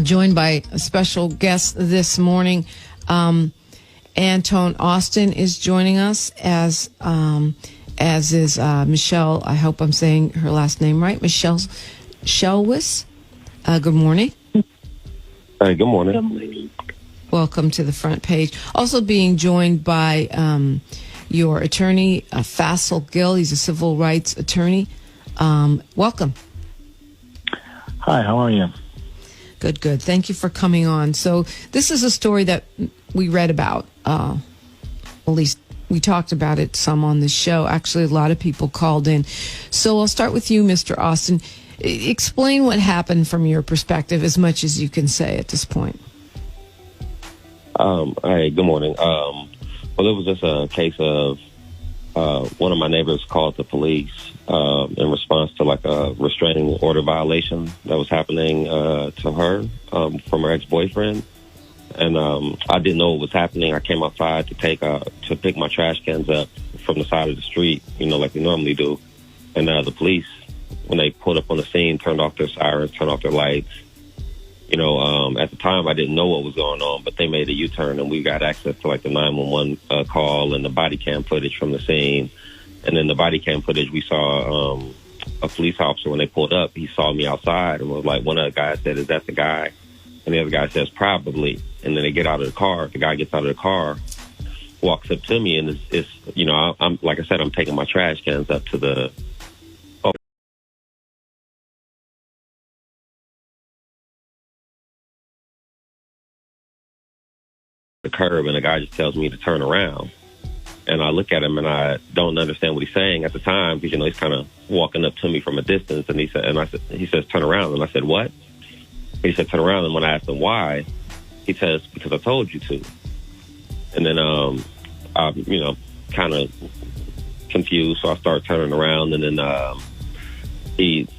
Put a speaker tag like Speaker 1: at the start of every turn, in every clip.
Speaker 1: Joined by a special guest this morning. Antone Austin is joining us, as is Michelle. I hope I'm saying her last name right. Michelle Shelwis. Good morning.
Speaker 2: Hey, good morning.
Speaker 1: Welcome to the front page. Also being joined by your attorney, Faisal Gill. He's a civil rights attorney. Welcome.
Speaker 3: Hi, how are you?
Speaker 1: Good. Thank you for coming on. So this is a story that we read about. At least we talked about it some on the show. Actually, a lot of people called in. So I'll start with you, Mr. Austin. Explain what happened from your perspective as much as you can say at this point.
Speaker 2: Hey, good morning. Well, it was just a case of one of my neighbors called the police in response to like a restraining order violation that was happening to her from her ex-boyfriend. And I didn't know what was happening. I came outside to pick my trash cans up from the side of the street, like we normally do. And the police, when they pulled up on the scene, turned off their sirens, turned off their lights. At the time, I didn't know what was going on, but they made a U-turn, and we got access to, like, the 911 call and the body cam footage from the scene. And then the body cam footage, we saw a police officer, when they pulled up, he saw me outside and was like, one of the guys said, "Is that the guy?" And the other guy says, "Probably." And then they get out of the car. The guy gets out of the car, walks up to me, and I'm like I said, I'm taking my trash cans up to the curb, and the guy just tells me to turn around. And I look at him and I don't understand what he's saying at the time, because he's kind of walking up to me from a distance, and he says turn around, and I said, "What?" He said turn around, and when I asked him why, he says, "Because I told you to." And then I'm kind of confused, so I start turning around, and then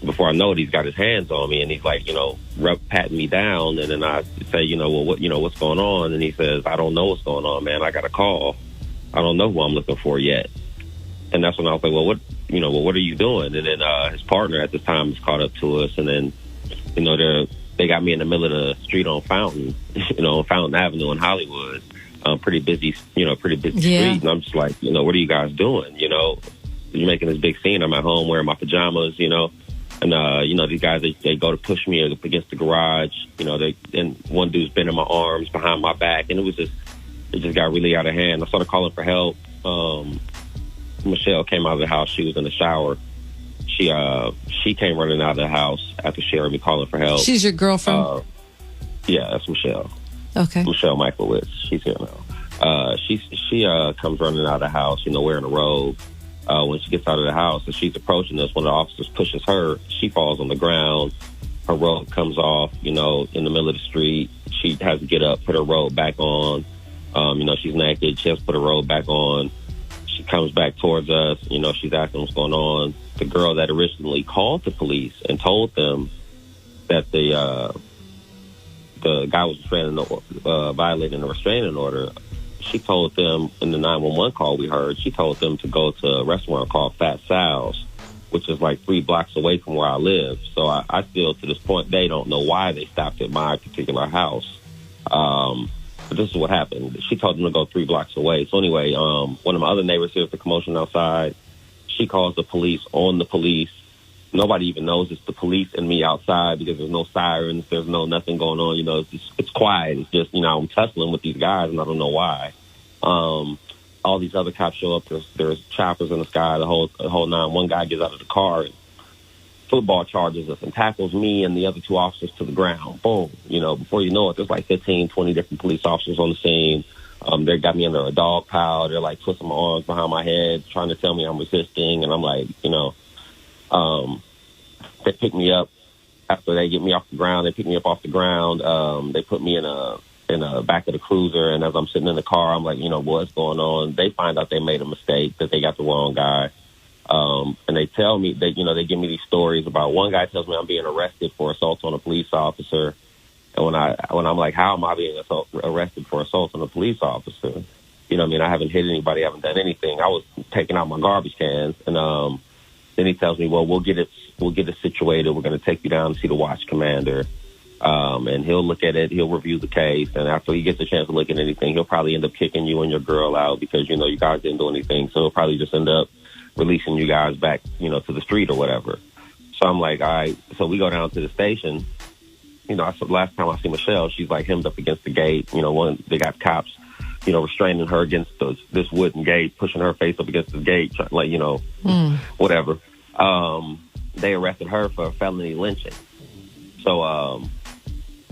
Speaker 2: before I know it, he's got his hands on me, and he's like, patting me down. And then I say, what's going on? And he says, "I don't know what's going on, man. I got a call. I don't know who I'm looking for yet." And that's when I was like, what are you doing? And then his partner at this time is caught up to us, and then, they got me in the middle of the street on Fountain, on Fountain Avenue in Hollywood. Pretty busy street. And I'm just like, what are you guys doing? You're making this big scene. I'm at home wearing my pajamas, and these guys, they go to push me up against the garage. And one dude's bending my arms behind my back, and it just got really out of hand. I started calling for help. Michelle came out of the house. She was in the shower. She came running out of the house after she heard me calling for help.
Speaker 1: She's your girlfriend?
Speaker 2: Yeah, that's Michelle.
Speaker 1: Okay.
Speaker 2: Michelle Michaelowitz. She's here now. She comes running out of the house, wearing a robe. When she gets out of the house and she's approaching us, when the officers pushes her, she falls on the ground. Her robe comes off, in the middle of the street. She has to get up, put her robe back on. She's naked. She has to put her robe back on. She comes back towards us. She's asking what's going on. The girl that originally called the police and told them that the guy was violating the restraining order, she told them in the 911 call we heard, she told them to go to a restaurant called Fat Sal's, which is like 3 blocks away from where I live. So I still, to this point, they don't know why they stopped at my particular house. But this is what happened. She told them to go 3 blocks away. So anyway, one of my other neighbors hears the commotion outside. She calls the police on the police. Nobody even knows it's the police and me outside, because there's no sirens, there's nothing going on. It's quiet. It's just, I'm tussling with these guys, and I don't know why. All these other cops show up. There's choppers in the sky. The whole nine. One guy gets out of the car and football charges us and tackles me and the other 2 officers to the ground. Boom. Before you know it, there's like 15, 20 different police officers on the scene. They got me under a dog pile. They're like twisting my arms behind my head, trying to tell me I'm resisting, and I'm like, they pick me up after they get me off the ground. They pick me up off the ground. They put me in a back of the cruiser, and as I'm sitting in the car, I'm like, what's going on? They find out they made a mistake, that they got the wrong guy. And they tell me, they give me these stories about, one guy tells me I'm being arrested for assault on a police officer. And when I'm like, how am I being arrested for assault on a police officer? I haven't hit anybody, I haven't done anything. I was taking out my garbage cans, and then he tells me, well, we'll get it situated. We're going to take you down to see the watch commander. And he'll look at it, he'll review the case, and after he gets a chance to look at anything, he'll probably end up kicking you and your girl out because, you know, you guys didn't do anything. So he'll probably just end up releasing you guys back, you know, to the street or whatever. So I'm like, all right. So we go down to the station. You know, last time I see Michelle, she's like hemmed up against the gate. You know, they got cops, you know, restraining her against this wooden gate, pushing her face up against the gate, like, you know, whatever. They arrested her for felony lynching. So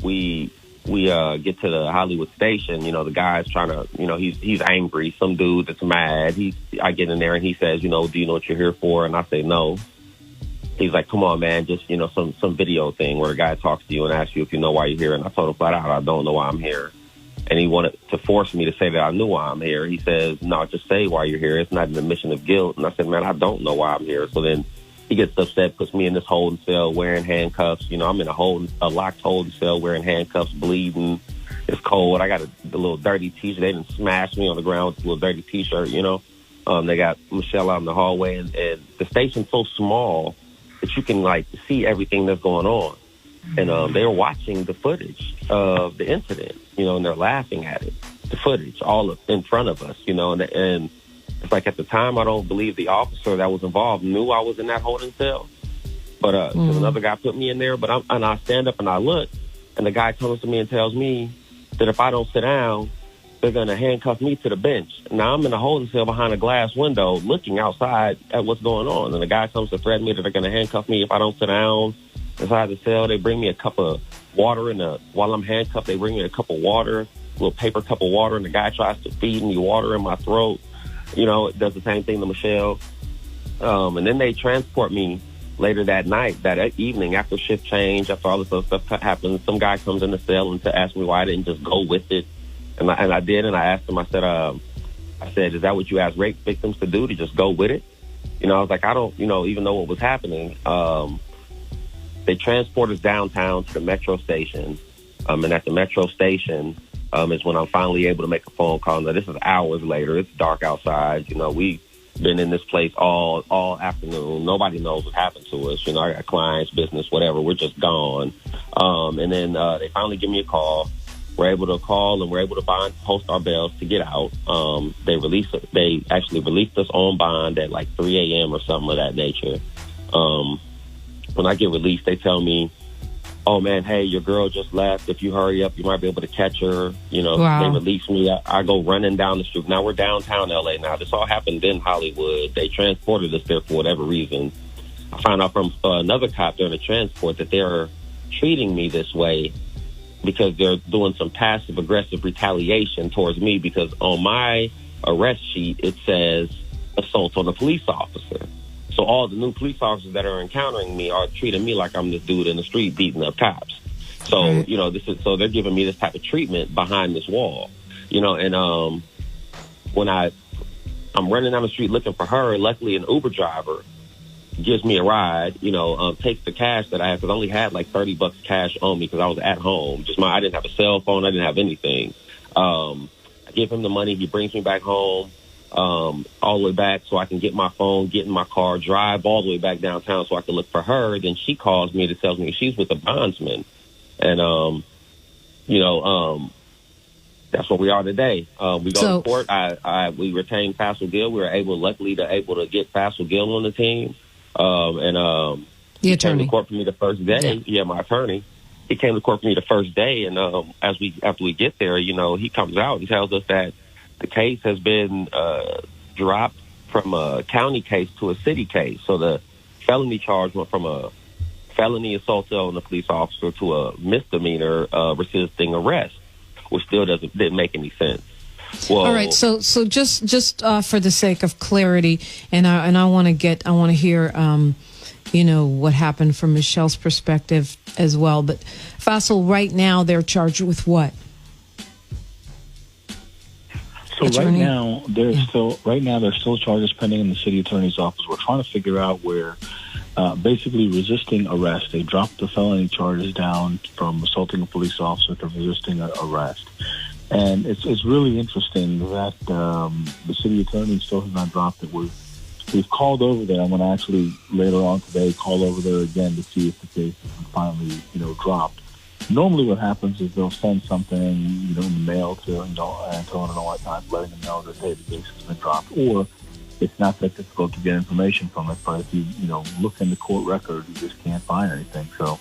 Speaker 2: we get to the Hollywood station. You know, the guy's trying to, you know, he's angry. Some dude that's mad. I get in there and he says, you know, do you know what you're here for? And I say no. He's like, come on, man, just, you know, some video thing where a guy talks to you and asks you if you know why you're here. And I told him flat out, I don't know why I'm here. And he wanted to force me to say that I knew why I'm here. He says, no, just say why you're here. It's not an admission of guilt. And I said, man, I don't know why I'm here. So then he gets upset, puts me in this holding cell wearing handcuffs. You know, I'm in a locked holding cell wearing handcuffs, bleeding. It's cold. I got a little dirty T-shirt. They didn't smash me on the ground with a little dirty T-shirt, you know. They got Michelle out in the hallway. And the station's so small that you can, like, see everything that's going on. And they were watching the footage of the incident, you know, and they're laughing at it, the footage, all in front of us, you know. And it's like at the time, I don't believe the officer that was involved knew I was in that holding cell. But because another guy put me in there. But I stand up and I look, and the guy comes to me and tells me that if I don't sit down, they're going to handcuff me to the bench. Now, I'm in a holding cell behind a glass window looking outside at what's going on. And the guy comes to threaten me that they're going to handcuff me if I don't sit down inside the cell. They bring me a cup of water, while I'm handcuffed, they bring me a cup of water, a little paper cup of water, and the guy tries to feed me water in my throat. You know, it does the same thing to Michelle. And then they transport me later that night, that evening, after shift change, after all this other stuff happens. Some guy comes in the cell and to ask me why I didn't just go with it. And I did, and I asked him, I said, is that what you ask rape victims to do, to just go with it? You know, I was like, I don't, you know, even know what was happening. They transport us downtown to the metro station. And at the metro station is when I'm finally able to make a phone call. Now, this is hours later. It's dark outside. You know, we've been in this place all afternoon. Nobody knows what happened to us. You know, I got clients, business, whatever. We're just gone. And then they finally give me a call. We're able to call and we're able to post our bails to get out. They actually released us on bond at like 3 a.m. or something of that nature. When I get released, they tell me, oh man, hey, your girl just left. If you hurry up, you might be able to catch her. You know, wow. They release me. I go running down the street. Now we're downtown LA now. This all happened in Hollywood. They transported us there for whatever reason. I found out from another cop during the transport that they're treating me this way because they're doing some passive-aggressive retaliation towards me because on my arrest sheet, it says assault on a police officer. So all the new police officers that are encountering me are treating me like I'm this dude in the street beating up cops. So, you know, so they're giving me this type of treatment behind this wall, you know, and when I'm running down the street looking for her, luckily an Uber driver gives me a ride, you know, takes the cash that I have, because I only had like $30 cash on me because I was at home. I didn't have a cell phone. I didn't have anything. I give him the money. He brings me back home, all the way back so I can get my phone, get in my car, drive all the way back downtown so I can look for her. Then she calls me to tell me she's with a bondsman. And, you know, that's where we are today. We go to court. We retained Faisal Gill. We were luckily to get Faisal Gill on the team. The attorney came to court for me the first day. Yeah, my attorney. He came to court for me the first day, and after we get there, you know, he comes out and tells us that the case has been dropped from a county case to a city case. So the felony charge went from a felony assault on a police officer to a misdemeanor resisting arrest, which still didn't make any sense. Whoa. All
Speaker 1: right, so just for the sake of clarity, and I want to hear, you know, what happened from Michelle's perspective as well. But Faisal, right now they're charged with what?
Speaker 3: So attorney? Right now there's still charges pending in the city attorney's office. We're trying to figure out where, basically resisting arrest. They dropped the felony charges down from assaulting a police officer to resisting arrest. And it's really interesting that the city attorney still has not dropped it. We've called over there. I'm going to actually later on today call over there again to see if the case is finally, you know, dropped. Normally what happens is they'll send something, in the mail to, Antone and whatnot, letting them know that, hey, the case has been dropped. Or it's not that difficult to get information from it, but if you, look in the court record, you just can't find anything. So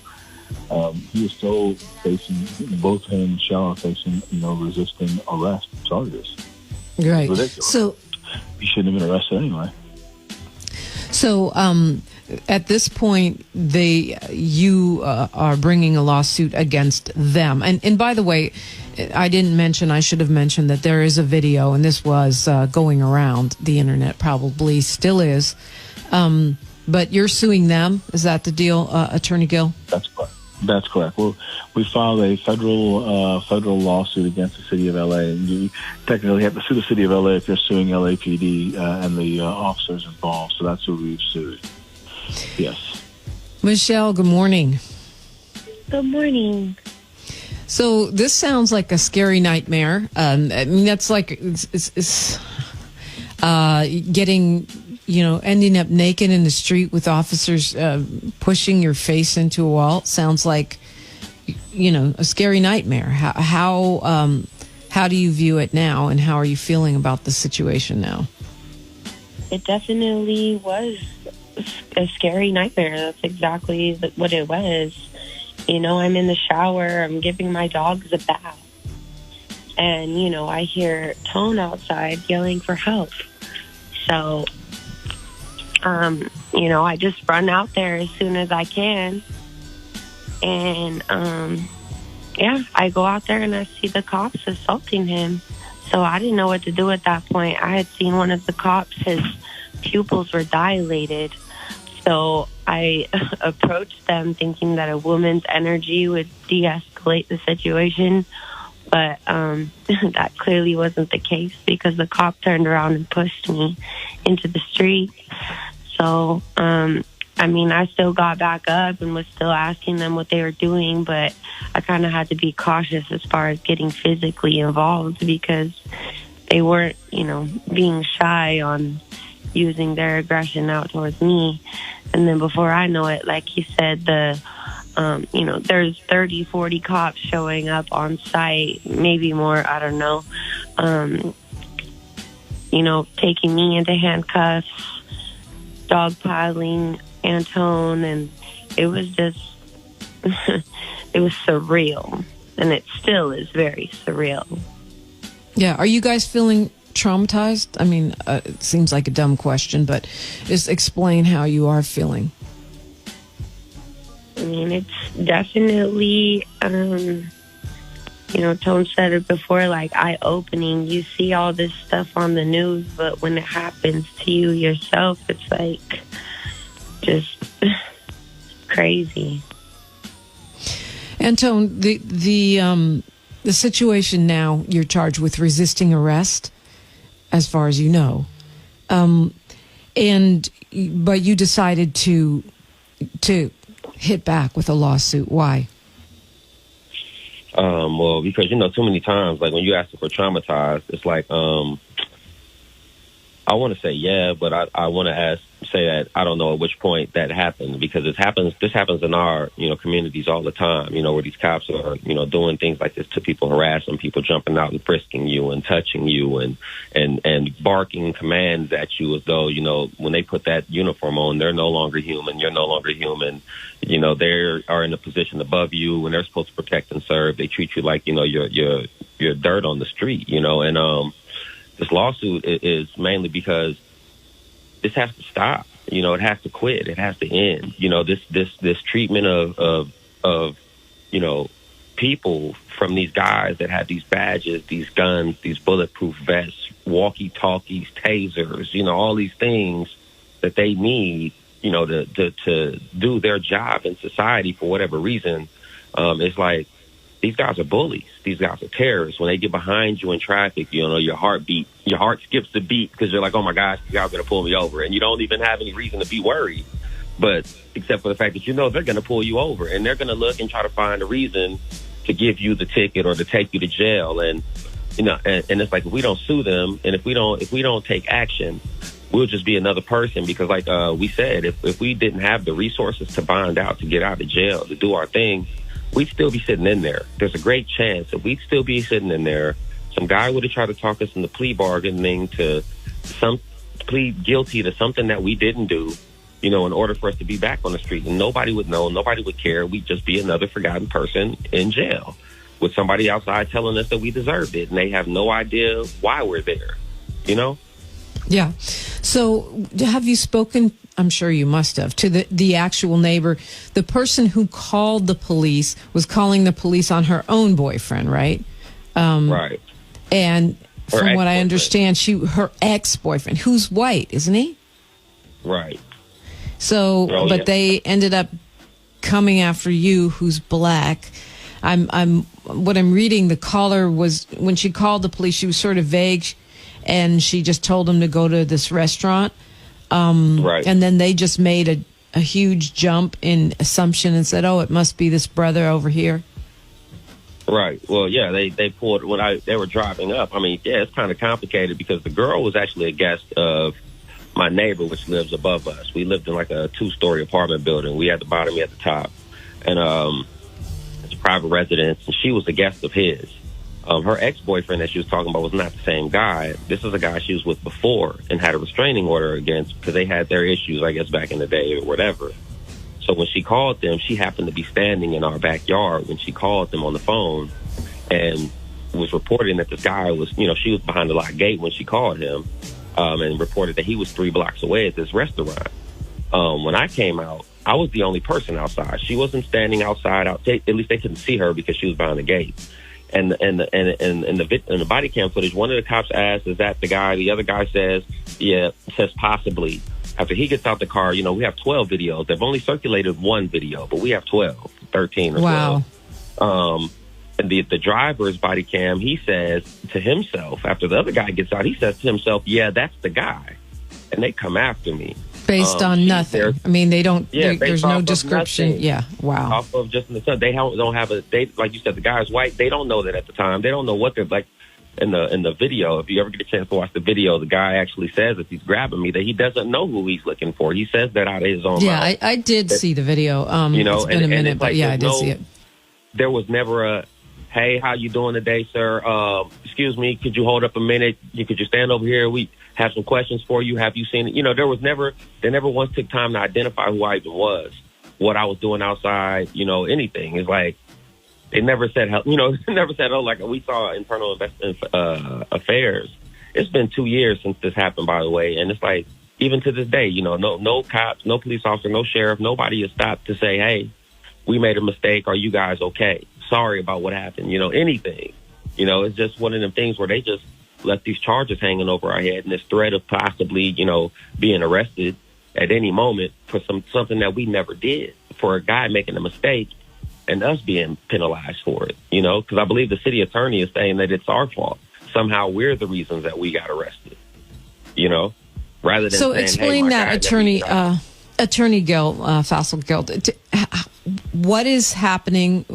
Speaker 3: he is still facing, both him and Michelle are facing, resisting arrest charges.
Speaker 1: Right.
Speaker 3: Ridiculous.
Speaker 1: So
Speaker 3: he shouldn't have been arrested anyway.
Speaker 1: So at this point, you are bringing a lawsuit against them. And by the way, I should have mentioned that there is a video, and this was going around the internet, probably still is. But you're suing them. Is that the deal, Attorney Gill?
Speaker 3: That's correct. Well, we filed a federal lawsuit against the city of LA. And you technically have to sue the city of LA if you're suing LAPD and the officers involved. So that's who we've sued. Yes.
Speaker 1: Michelle, good morning.
Speaker 4: Good morning.
Speaker 1: So this sounds like a scary nightmare. I mean, that's like it's getting, ending up naked in the street with officers pushing your face into a wall. Sounds like, a scary nightmare. How do you view it now, and how are you feeling about the situation now?
Speaker 4: It definitely was a scary nightmare. That's exactly what it was. I'm in the shower. I'm giving my dogs a bath. And, I hear Tone outside yelling for help. So, I just run out there as soon as I can. And, I go out there and I see the cops assaulting him. So I didn't know what to do at that point. I had seen one of the cops, his pupils were dilated. So I approached them thinking that a woman's energy would de-escalate the situation. But that clearly wasn't the case, because the cop turned around and pushed me into the street. So, I still got back up and was still asking them what they were doing, but I kind of had to be cautious as far as getting physically involved, because they weren't, being shy on using their aggression out towards me. And then before I know it, like he said, there's 30, 40 cops showing up on site, maybe more, I don't know, taking me into handcuffs, dogpiling Antone, and it was just, it was surreal, and it still is very surreal.
Speaker 1: Yeah. Are you guys feeling traumatized? I mean, it seems like a dumb question, but just explain how you are feeling.
Speaker 4: I mean, it's definitely, Tone said it before, like eye-opening. You see all this stuff on the news, but when it happens to you yourself, it's like just crazy.
Speaker 1: Antone, the situation now, you're charged with resisting arrest, as far as you know, but you decided to hit back with a lawsuit. Why?
Speaker 2: Well, because too many times, like when you ask for traumatized, it's like I want to say yeah, but I want to say that I don't know at which point that happens, because this happens in our communities all the time, where these cops are doing things like this to people, harassing people, jumping out and frisking you and touching you and barking commands at you as though when they put that uniform on, they're no longer human, you're no longer human, they are in a position above you and they're supposed to protect and serve. They treat you like you're dirt on the street, and this lawsuit is mainly because this has to stop. It has to quit. It has to end. This treatment of people from these guys that have these badges, these guns, these bulletproof vests, walkie-talkies, tasers, all these things that they need, to do their job in society for whatever reason. It's like, these guys are bullies. These guys are terrorists. When they get behind you in traffic, your heart skips the beat, because you're like, oh my gosh, you guys are going to pull me over. And you don't even have any reason to be worried, but except for the fact that they're going to pull you over, and they're going to look and try to find a reason to give you the ticket or to take you to jail. And, and it's like, if we don't sue them, and if we don't take action, we'll just be another person, because like we said, if we didn't have the resources to bond out, to get out of jail, to do our thing, we'd still be sitting in there. There's a great chance that we'd still be sitting in there. Some guy would have tried to talk us into plea bargaining to plead guilty to something that we didn't do, in order for us to be back on the street. And nobody would know, nobody would care. We'd just be another forgotten person in jail with somebody outside telling us that we deserved it. And they have no idea why we're there,
Speaker 1: Yeah. So have you spoken, I'm sure you must have, to the actual neighbor? The person who called the police was calling the police on her own boyfriend, right?
Speaker 2: Right.
Speaker 1: And from what I understand, her ex-boyfriend, who's white, isn't he?
Speaker 2: Right.
Speaker 1: So, but they ended up coming after you, who's black. What I'm reading, the caller was, when she called the police, she was sort of vague, and she just told them to go to this restaurant.
Speaker 2: Right.
Speaker 1: And then they just made a huge jump in assumption and said, oh, it must be this brother over here.
Speaker 2: Right. Well, yeah, they pulled when they were driving up. I mean, yeah, it's kind of complicated because the girl was actually a guest of my neighbor, which lives above us. We lived in like a 2-story apartment building. We had the bottom, we had the top. And it's a private residence, and she was a guest of his. Her ex-boyfriend that she was talking about was not the same guy. This is a guy she was with before and had a restraining order against because they had their issues, I guess, back in the day or whatever. So when she called them, she happened to be standing in our backyard when she called them on the phone and was reporting that this guy was, she was behind the locked gate when she called him. And reported that he was 3 blocks away at this restaurant. When I came out, I was the only person outside. She wasn't standing outside. At least they couldn't see her because she was behind the gate. And the body cam footage, one of the cops asked, "Is that the guy?" The other guy says, "Yeah," says possibly. After he gets out the car, we have 12 videos. They've only circulated 1 video, but we have 12, 13 or
Speaker 1: wow.
Speaker 2: 12. And the driver's body cam, he says to himself, after the other guy gets out, he says to himself, yeah, that's the guy. And they come after me.
Speaker 1: Based on nothing. I mean, they don't, there's no description.
Speaker 2: Nothing.
Speaker 1: Yeah, wow.
Speaker 2: Off of just in the sun. They don't have like you said, the guy's white. They don't know that at the time. They don't know what they're like in the video. If you ever get a chance to watch the video, the guy actually says, if he's grabbing me, that he doesn't know who he's looking for. He says that out of his own mouth.
Speaker 1: Yeah, I did see the video. It's been a minute, but yeah, I did see it.
Speaker 2: There was never a, hey, how you doing today, sir? Excuse me, could you hold up a minute? Could you stand over here? We have some questions for you. Have you seen it? They never once took time to identify who I even was, what I was doing outside, anything. It's like, they never said, never said, oh, like we saw internal affairs. It's been 2 years since this happened, by the way. And it's like, even to this day, no cops, no police officer, no sheriff, nobody has stopped to say, hey, we made a mistake. Are you guys okay? Sorry about what happened, anything. It's just one of them things where they just left these charges hanging over our head and this threat of possibly, being arrested at any moment for something that we never did, for a guy making a mistake and us being penalized for it, because I believe the city attorney is saying that it's our fault. Somehow we're the reasons that we got arrested, rather than
Speaker 1: so
Speaker 2: saying,
Speaker 1: explain
Speaker 2: hey,
Speaker 1: that, Attorney Faisal Gilt. What is happening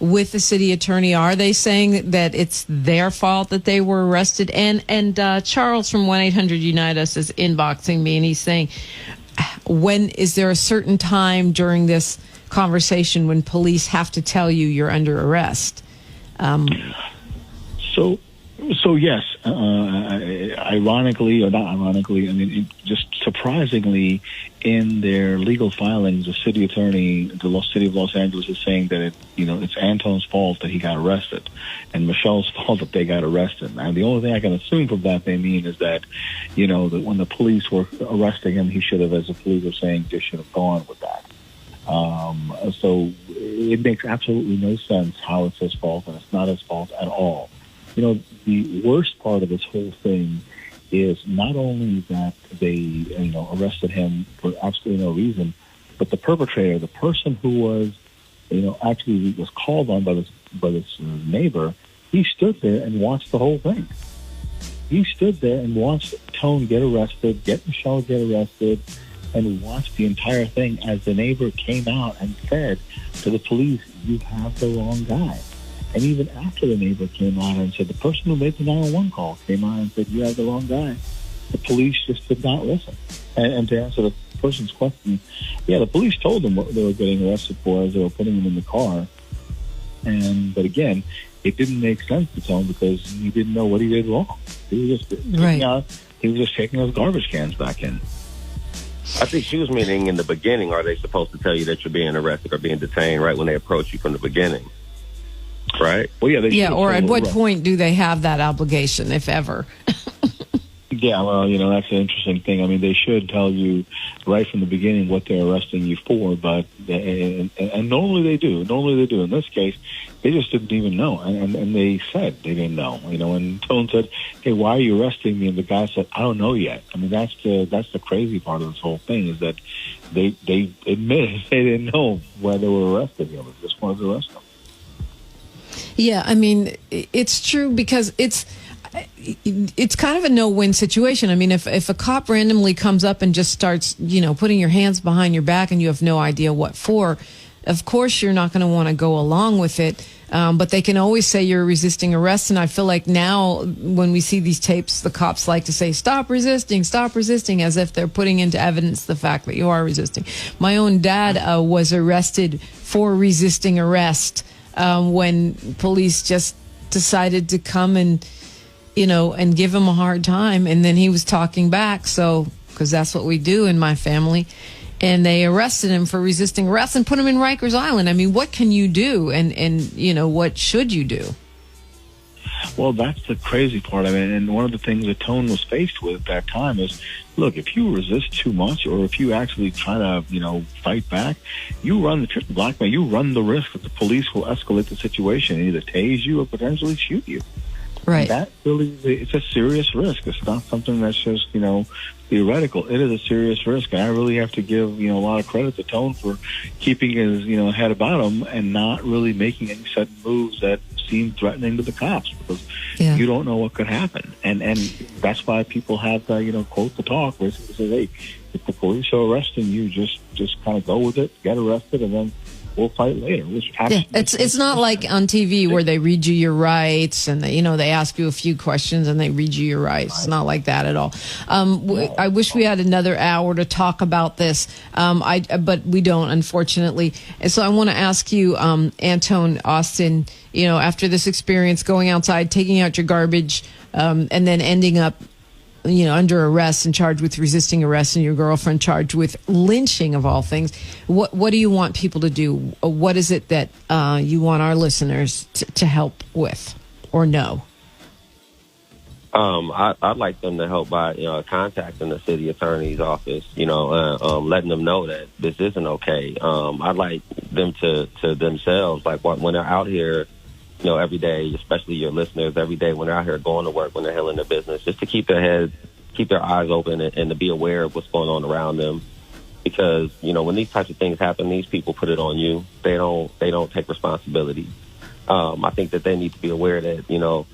Speaker 1: with the city attorney? Are they saying that it's their fault that they were arrested? And Charles from 1-800-UNITE US is inboxing me, and he's saying, when is there a certain time during this conversation when police have to tell you you're under arrest?
Speaker 3: So yes, ironically or not ironically, just surprisingly, in their legal filings, the city attorney, the city of Los Angeles, is saying that it's Antone's fault that he got arrested, and Michelle's fault that they got arrested. And the only thing I can assume from that they mean is that, that when the police were arresting him, he should have, as the police are saying, just should have gone with that. So it makes absolutely no sense how it's his fault, and it's not his fault at all. The worst part of this whole thing is not only that they, arrested him for absolutely no reason, but the perpetrator, the person who was, actually was called on by this neighbor, he stood there and watched the whole thing. He stood there and watched Tone get arrested, get Michelle get arrested, and watched the entire thing as the neighbor came out and said to the police, "You have the wrong guy." And even after the neighbor came out and said, the person who made the 911 call came out and said, "You have the wrong guy," the police just did not listen. And to answer the person's question, yeah, the police told them what they were getting arrested for as they were putting him in the car. But again, it didn't make sense to tell him because he didn't know what he did wrong. He was just taking those garbage cans back in.
Speaker 2: I think she was meaning in the beginning, are they supposed to tell you that you're being arrested or being detained right when they approach you from the beginning? Right?
Speaker 3: Well, yeah.
Speaker 1: Or at what point do they have that obligation, if ever?
Speaker 3: Yeah, well, that's an interesting thing. I mean, they should tell you right from the beginning what they're arresting you for, but and normally they do. In this case, they just didn't even know, and they said they didn't know. And Tone said, "Hey, why are you arresting me?" And the guy said, "I don't know yet." I mean, that's the crazy part of this whole thing is that they admitted they didn't know why they were arresting him. They just wanted to arrest him.
Speaker 1: Yeah, I mean, it's true because it's kind of a no-win situation. I mean, if a cop randomly comes up and just starts, putting your hands behind your back and you have no idea what for, of course you're not going to want to go along with it. But they can always say you're resisting arrest. And I feel like now when we see these tapes, the cops like to say, stop resisting, as if they're putting into evidence the fact that you are resisting. My own dad was arrested for resisting arrest when police just decided to come and give him a hard time. And then he was talking back. So, because that's what we do in my family. And they arrested him for resisting arrest and put him in Rikers Island. I mean, what can you do? And what should you do?
Speaker 3: Well, that's the crazy part of it. And one of the things that Tone was faced with at that time is, look, if you resist too much or if you actually try to, fight back, you run the risk that the police will escalate the situation and either tase you or potentially shoot you.
Speaker 1: Right.
Speaker 3: That really, it's a serious risk. It's not something that's just, theoretical. It is a serious risk. And I really have to give, a lot of credit to Tone for keeping his, head about him and not really making any sudden moves that seem threatening to the cops because you don't know what could happen. And that's why people have the, quote the talk where it says, hey, if the police are arresting you, just kind of go with it, get arrested, and then we'll fight later.
Speaker 1: It's not like on TV where they read you your rights and they ask you a few questions and they read you your rights. It's not like that at all. I wish we had another hour to talk about this, but we don't, unfortunately. And so I want to ask you, Antone Austin, after this experience, going outside, taking out your garbage, and then ending up under arrest and charged with resisting arrest, and your girlfriend charged with lynching of all things. What do you want people to do? What is it that you want our listeners to help with or know?
Speaker 2: I'd like them to help by contacting the city attorney's office. Letting them know that this isn't okay. I'd like them to themselves, like when they're out here, every day, especially your listeners, every day when they're out here going to work, when they're handling their business, just to keep their eyes open and to be aware of what's going on around them. Because, when these types of things happen, these people put it on you. They don't take responsibility. I think that they need to be aware that,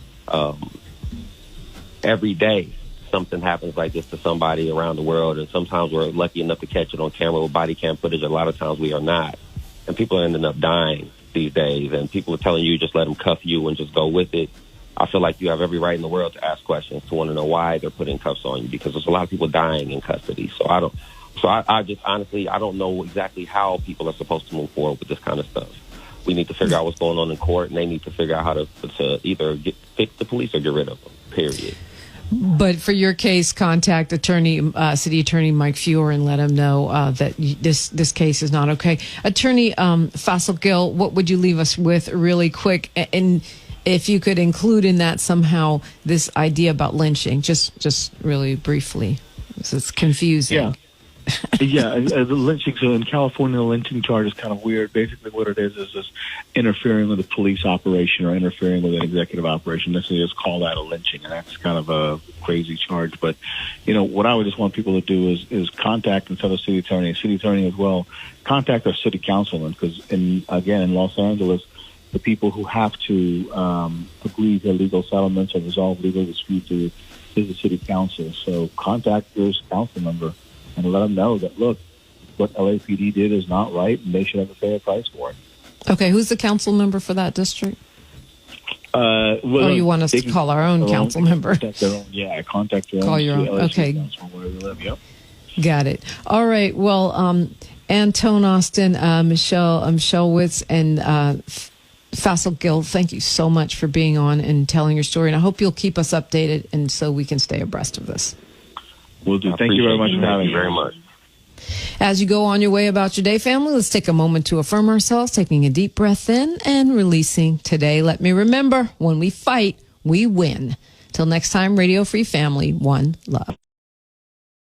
Speaker 2: every day something happens like this to somebody around the world. And sometimes we're lucky enough to catch it on camera with body cam footage. A lot of times we are not. And people are ending up dying these days, and people are telling you just let them cuff you and just go with it. I feel like you have every right in the world to ask questions, to want to know why they're putting cuffs on you, because there's a lot of people dying in custody. So I just honestly, I don't know exactly how people are supposed to move forward with this kind of stuff. We need to figure out what's going on in court, and they need to figure out how to either fix the police or get rid of them, period.
Speaker 1: But for your case, contact City Attorney Mike Feuer and let him know that this case is not okay. Attorney Fossil-Gill, what would you leave us with really quick? And if you could include in that somehow this idea about lynching, just really briefly, because it's confusing.
Speaker 3: Yeah. The lynching. So in California, the lynching charge is kind of weird. Basically, what it is just interfering with a police operation or interfering with an executive operation. They just call that a lynching, and that's kind of a crazy charge. But what I would just want people to do is contact instead of city attorney as well. Contact our city councilman, because in Los Angeles, the people who have to agree to legal settlements or resolve legal disputes is the city council. So contact your council member and let them know that, look, what LAPD did is not right, and they should have to pay a price for it.
Speaker 1: Okay, who's the council member for that district? Or you want us to call our own council member?
Speaker 3: Contact their own.
Speaker 1: Call your own. Okay.
Speaker 3: Yep.
Speaker 1: Got it. All right. Well, Antone Austin, Michelle Witz, and Faisal Gill, thank you so much for being on and telling your story. And I hope you'll keep us updated, and so we can stay abreast of this.
Speaker 3: Will do. Thank you very much for having me.
Speaker 2: Very much.
Speaker 1: As you go on your way about your day, family, let's take a moment to affirm ourselves, taking a deep breath in and releasing today. Let me remember, when we fight, we win. Till next time, Radio Free Family, one love.